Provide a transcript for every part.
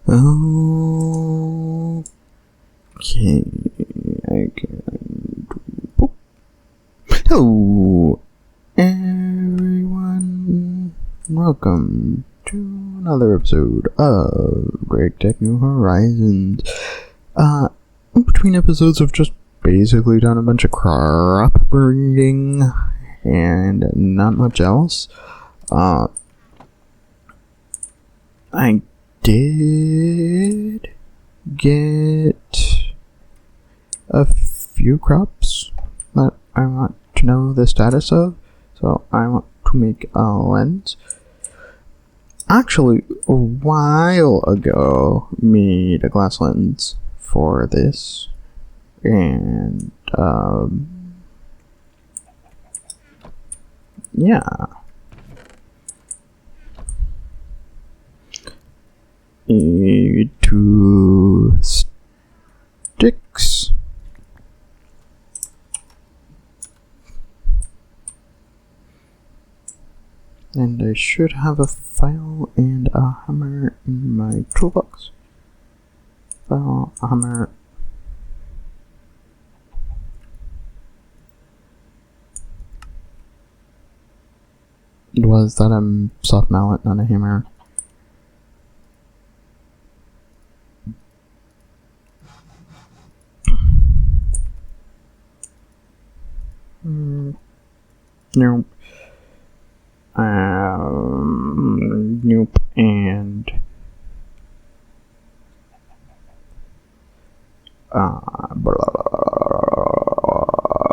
Okay, I can. Hello, everyone. Welcome to another episode of Great Tech New Horizons. In between episodes, I've just basically done a bunch of crop breeding and not much else. I did get a few crops that I want to know the status of, so I want to make a lens. Actually, a while ago, made a glass lens for this, and yeah. Two sticks. And I should have a file and a hammer in my toolbox. File, a hammer. Was that a soft mallet, not a hammer? Nope. Nope. And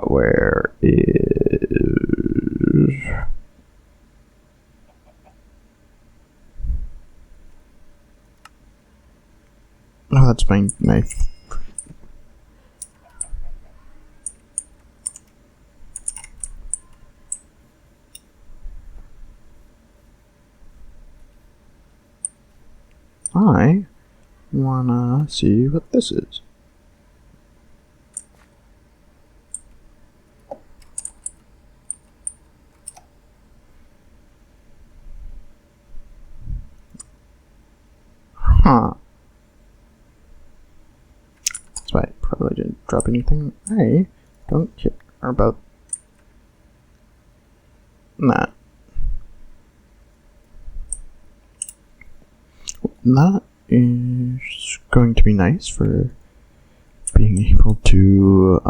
where is? Oh, that's my knife. I wanna see what this is. Huh. That's why I probably didn't drop anything. I don't care about that. That is going to be nice for being able to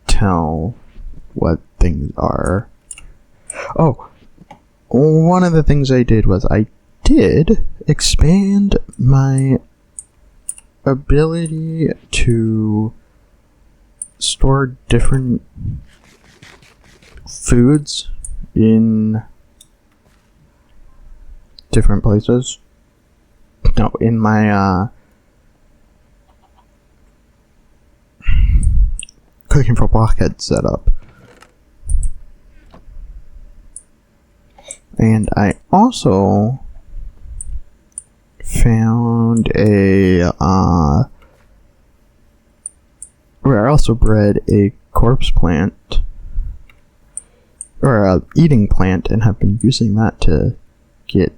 tell what things are. Oh, one of the things I did was I did expand my ability to store different foods in different places. No, in my cooking for blockhead setup. And I also found where I also bred a corpse plant, or a eating plant, and have been using that to get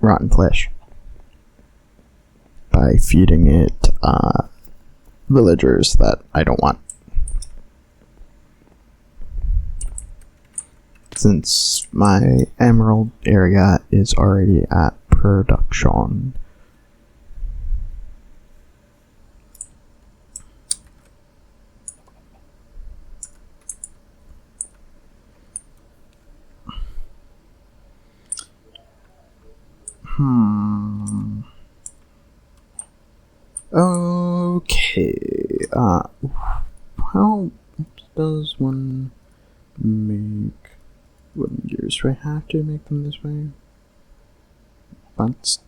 rotten flesh by feeding it villagers that I don't want. Since my emerald area is already at production. Okay. How does one make wooden gears? Do I have to make them this way? That's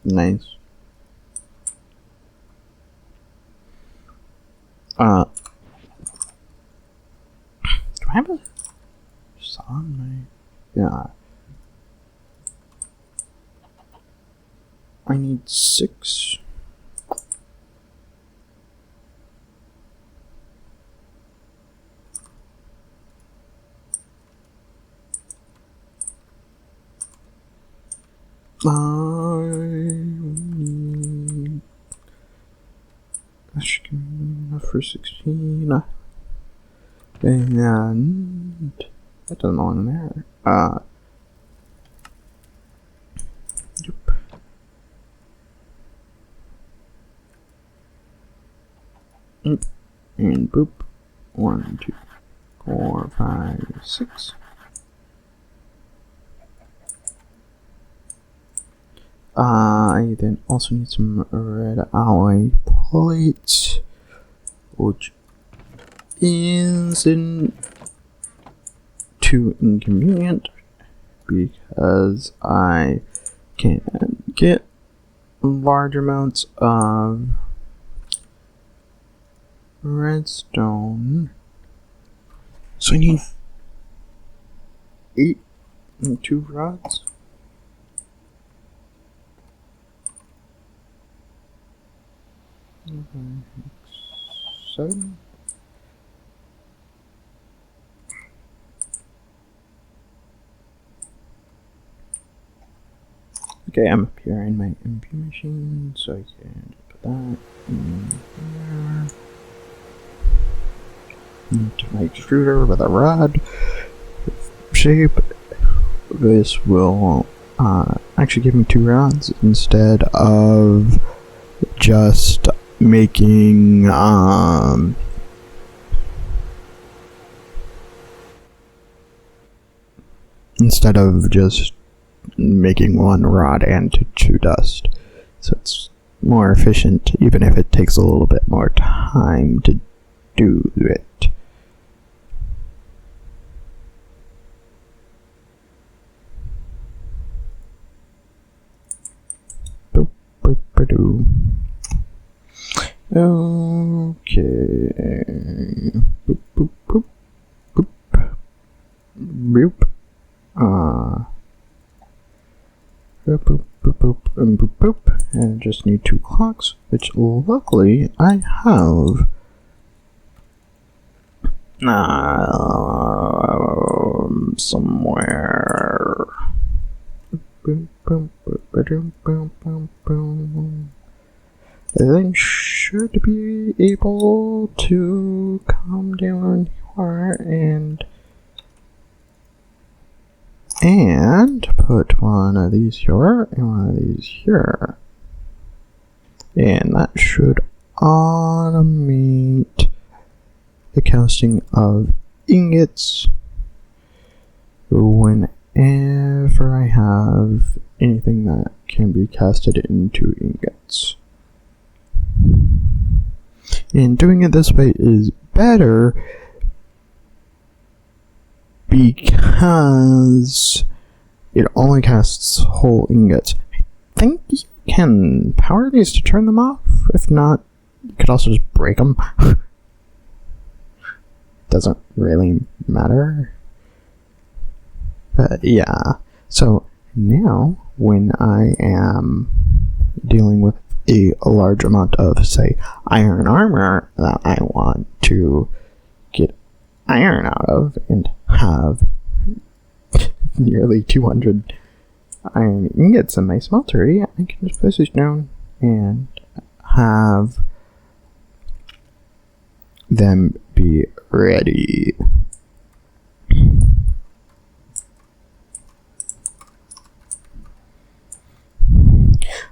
nice. Do I have a saw on my... Yeah. I need 6. That should give me enough for 16. And that doesn't belong there. Yep. And boop. 1, 2, 4, 5, 6. I then also need some red alloy plates, which isn't too inconvenient because I can't get large amounts of redstone. So I need 8 and 2 rods. Okay, 7. Okay, I'm up here in my MP machine, so I can put that in there. Into my extruder with a rod shape. This will actually give me 2 rods instead of just making one rod and 2 dust. So it's more efficient, even if it takes a little bit more time to do it. Boop, boop, ba-doo. Okay. Boop, boop, boop, boop. Boop. Boop, boop, boop, boop, and boop, boop. And I just need 2 clocks, which luckily I have. Somewhere. Boom, boom, boom, boom, boom, boom, boom. Then should be able to come down here and put one of these here and one of these here. And that should automate the casting of ingots whenever I have anything that can be casted into ingots. And doing it this way is better because it only casts whole ingots. I think you can power these to turn them off. If not, you could also just break them. Doesn't really matter. But yeah, so now when I am dealing with a large amount of, say, iron armor that I want to get iron out of and have nearly 200 iron ingots in my smeltery, I can just place this down and have them be ready.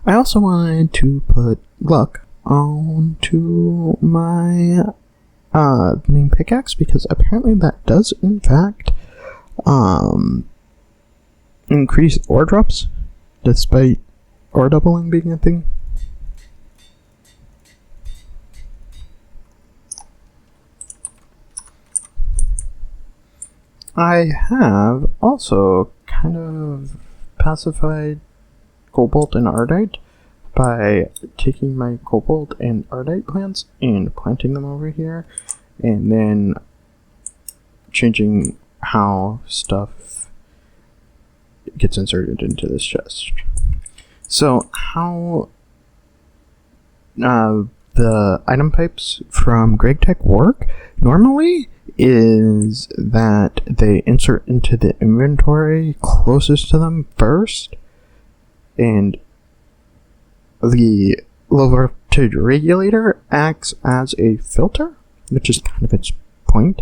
I also wanted to put luck onto my main pickaxe because apparently that does in fact increase ore drops despite ore doubling being a thing. I have also kind of pacified cobalt and ardite by taking my cobalt and ardite plants and planting them over here and then changing how stuff gets inserted into this chest. So how the item pipes from GregTech work normally is that they insert into the inventory closest to them first, and the low voltage regulator acts as a filter, which is kind of its point.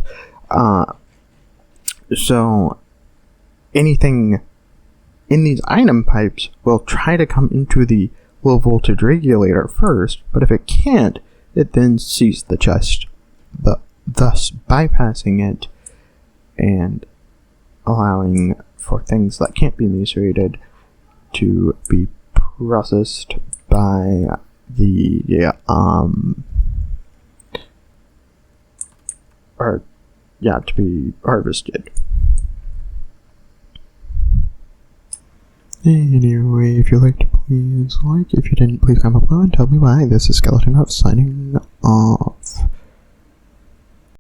So anything in these item pipes will try to come into the low voltage regulator first, but if it can't, it then sees the chest, thus bypassing it and allowing for things that can't be macerated to be processed by the to be harvested. Anyway, if you liked, please like. If you didn't, please comment below and tell me why. This is Skeleton Grove signing off.